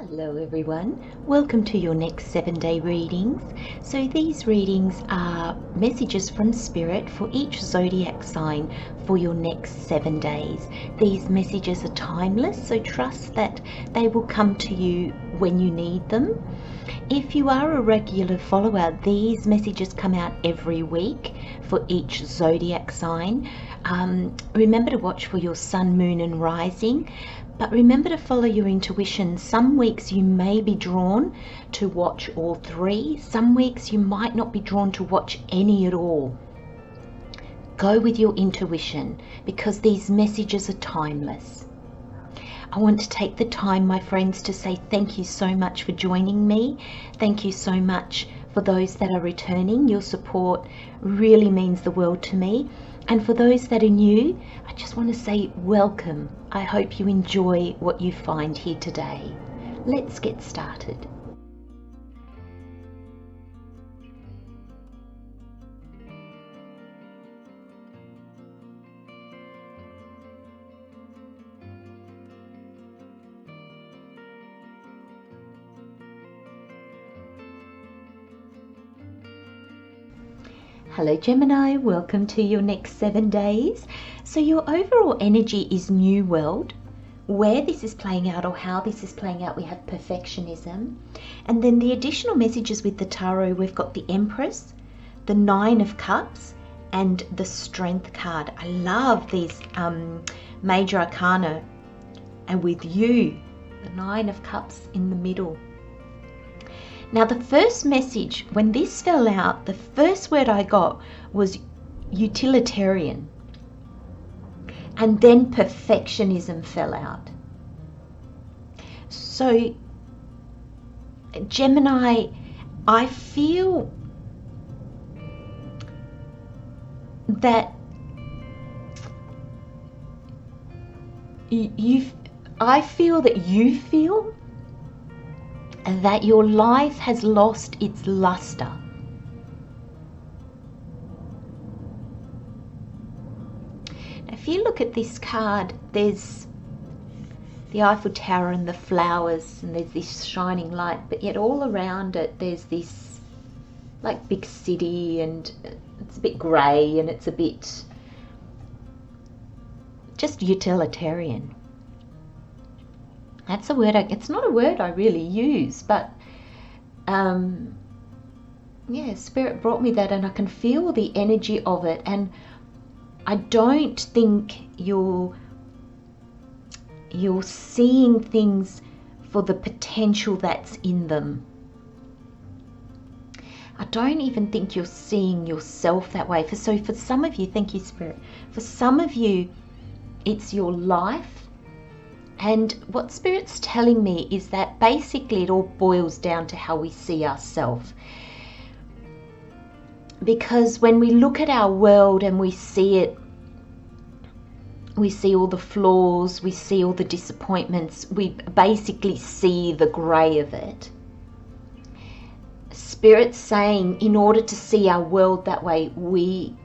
Hello everyone, welcome to your next 7-day readings. So these readings are messages from Spirit for each zodiac sign for your next 7 days. These messages are timeless, so trust that they will come to you when you need them. If you are a regular follower, these messages come out every week for each zodiac sign. Remember to watch for your sun, moon and rising. But remember to follow your intuition. Some weeks you may be drawn to watch all three. Some weeks you might not be drawn to watch any at all. Go with your intuition because these messages are timeless. I want to take the time, my friends, to say thank you so much for joining me. Thank you so much for those that are returning. Your support really means the world to me. And for those that are new, I just want to say welcome. I hope you enjoy what you find here today. Let's get started. Hello Gemini, welcome to your next 7 days. So your overall energy is New World. Where this is playing out or how this is playing out, we have perfectionism. And then the additional messages with the tarot, we've got the Empress, the Nine of Cups and the Strength card. I love these major arcana. And with you, the Nine of Cups in the middle. Now the first message, when this fell out, the first word I got was utilitarian. And then perfectionism fell out. So Gemini, I feel that you feel that your life has lost its luster. Now, if you look at this card, there's the Eiffel Tower and the flowers and there's this shining light, but yet all around it there's this like big city and it's a bit grey and it's a bit just utilitarian. That's a word, it's not a word I really use, but yeah, Spirit brought me that and I can feel the energy of it. And I don't think you're seeing things for the potential that's in them. I don't even think you're seeing yourself that way. So for some of you, thank you Spirit, for some of you it's your life. And what Spirit's telling me is that basically it all boils down to how we see ourselves. Because when we look at our world and we see it, we see all the flaws, we see all the disappointments, we basically see the grey of it. Spirit's saying in order to see our world that way, we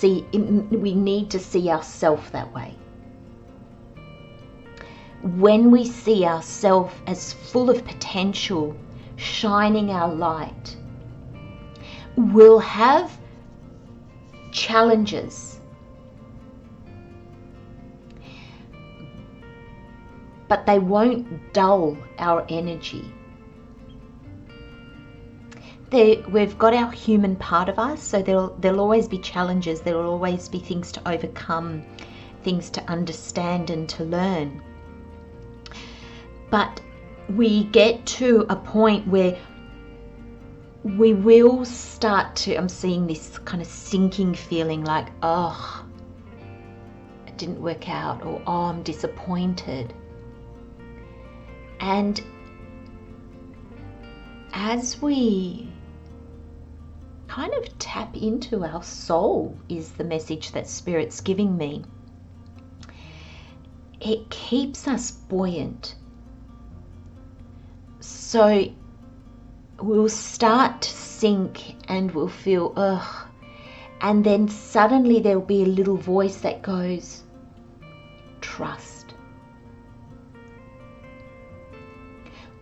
need to see ourselves that way. When we see ourselves as full of potential, shining our light, we'll have challenges, but they won't dull our energy. We've got our human part of us, so there'll always be challenges, there'll always be things to overcome, things to understand and to learn. But we get to a point where we will start to, I'm seeing this kind of sinking feeling like, oh, it didn't work out, or oh, I'm disappointed. And as we kind of tap into our soul, is the message that Spirit's giving me, it keeps us buoyant. So we'll start to sink and we'll feel, ugh. And then suddenly there'll be a little voice that goes, trust.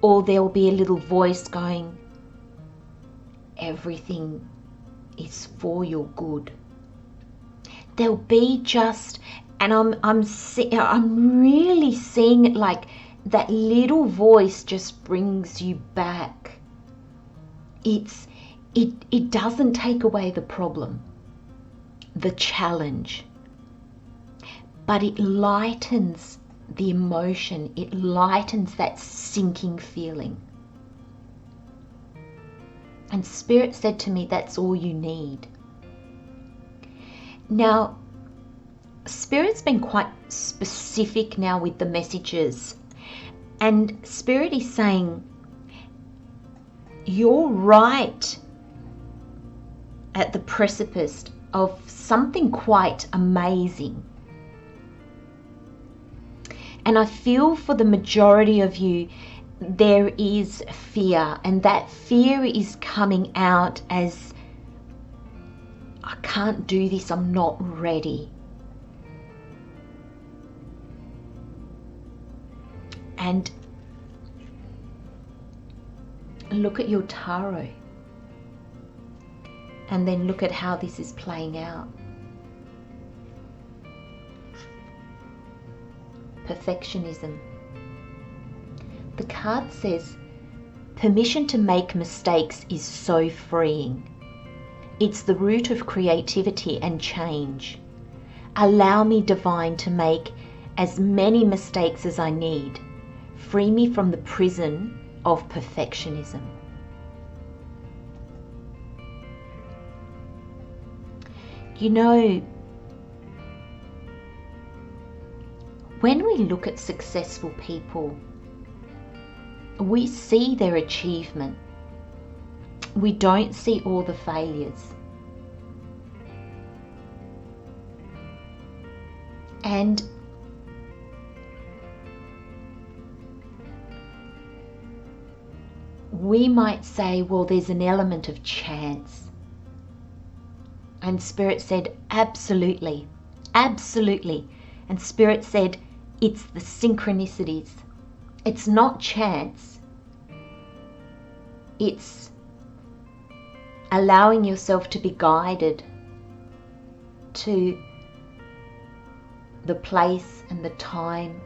or there'll be a little voice going, everything is for your good. There'll be just, and I'm really seeing it like that little voice just brings you back. It doesn't take away the problem, the challenge, but it lightens the emotion. It lightens that sinking feeling. And Spirit said to me, that's all you need. Now, Spirit's been quite specific now with the messages. And Spirit is saying, you're right at the precipice of something quite amazing. And I feel for the majority of you, there is fear, and that fear is coming out as, I can't do this, I'm not ready. And look at your tarot, and then look at how this is playing out. Perfectionism. The card says, permission to make mistakes is so freeing. It's the root of creativity and change. Allow me, Divine, to make as many mistakes as I need. Free me from the prison of perfectionism. You know, when we look at successful people, we see their achievement. We don't see all the failures. And we might say, well, there's an element of chance. And Spirit said, absolutely, absolutely. And Spirit said, it's the synchronicities. It's not chance. It's allowing yourself to be guided to the place and the time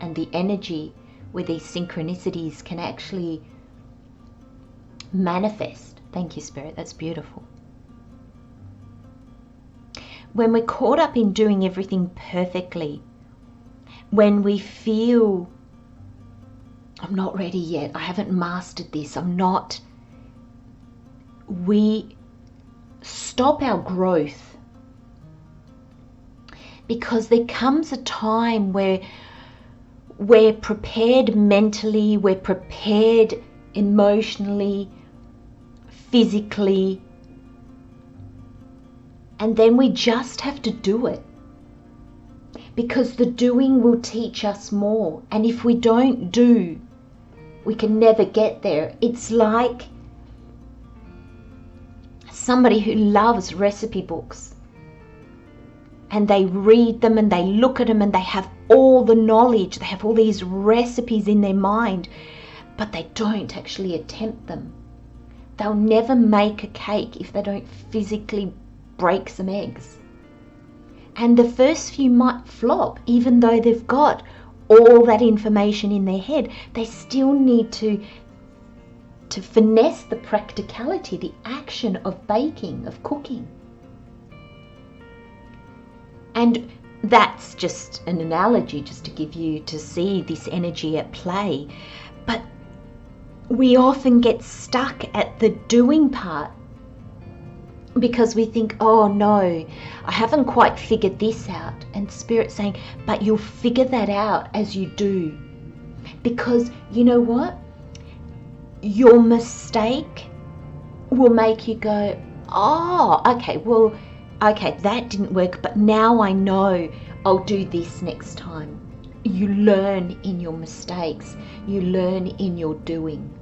and the energy where these synchronicities can actually manifest. Thank you, Spirit. That's beautiful. When we're caught up in doing everything perfectly, when we feel, I'm not ready yet, I haven't mastered this, we stop our growth, because there comes a time where we're prepared mentally, we're prepared emotionally, physically, and then we just have to do it, because the doing will teach us more. And if we don't do, we can never get there. It's like somebody who loves recipe books, and they read them and they look at them and they have all the knowledge, they have all these recipes in their mind, but they don't actually attempt them. They'll never make a cake if they don't physically break some eggs. And the first few might flop, even though they've got all that information in their head. They still need to finesse the practicality, the action of baking, of cooking. And that's just an analogy, just to give you to see this energy at play. But we often get stuck at the doing part, because we think, oh no, I haven't quite figured this out. And Spirit's saying, but you'll figure that out as you do. Because you know what? Your mistake will make you go, oh, okay, that didn't work, but now I know I'll do this next time. You learn in your mistakes. You learn in your doing.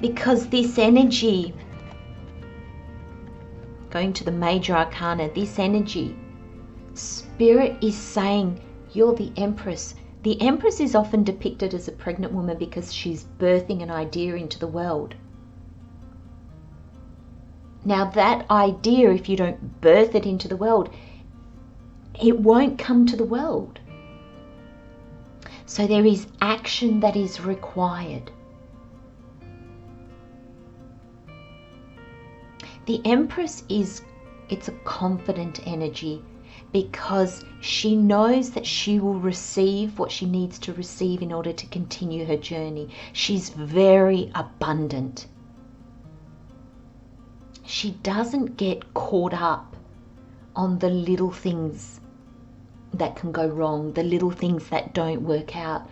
Because this energy, going to the major arcana, this energy, Spirit is saying, you're the Empress. The Empress is often depicted as a pregnant woman because she's birthing an idea into the world. Now that idea, if you don't birth it into the world, it won't come to the world. So there is action that is required. The Empress it's a confident energy because she knows that she will receive what she needs to receive in order to continue her journey. She's very abundant. She doesn't get caught up on the little things that can go wrong, the little things that don't work out.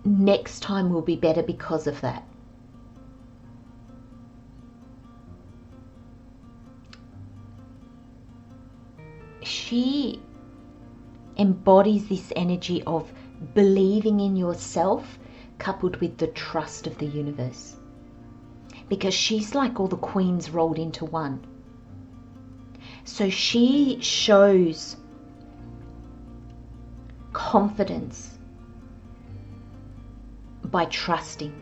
Next time will be better because of that. She embodies this energy of believing in yourself coupled with the trust of the universe. Because she's like all the queens rolled into one. So she shows confidence by trusting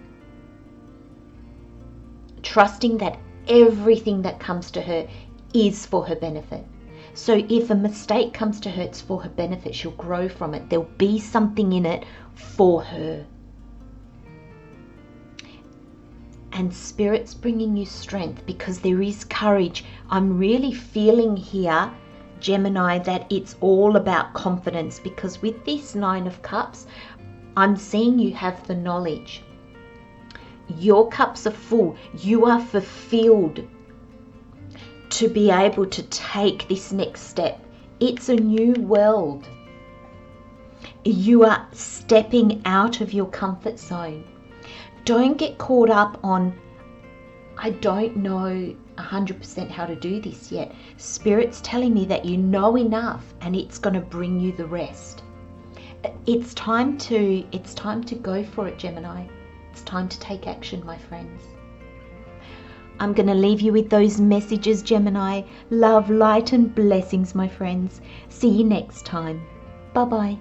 that everything that comes to her is for her benefit. So if a mistake comes to her, it's for her benefit. She'll grow from it. There'll be something in it for her. And Spirit's bringing you strength because there is courage. I'm really feeling here, Gemini, that it's all about confidence, because with this Nine of Cups, I'm seeing you have the knowledge. Your cups are full. You are fulfilled to be able to take this next step. It's a new world. You are stepping out of your comfort zone. Don't get caught up on, I don't know 100% how to do this yet. Spirit's telling me that you know enough and it's going to bring you the rest. It's time to go for it, Gemini. It's time to take action, my friends. I'm going to leave you with those messages, Gemini. Love, light and blessings, my friends. See you next time. Bye-bye.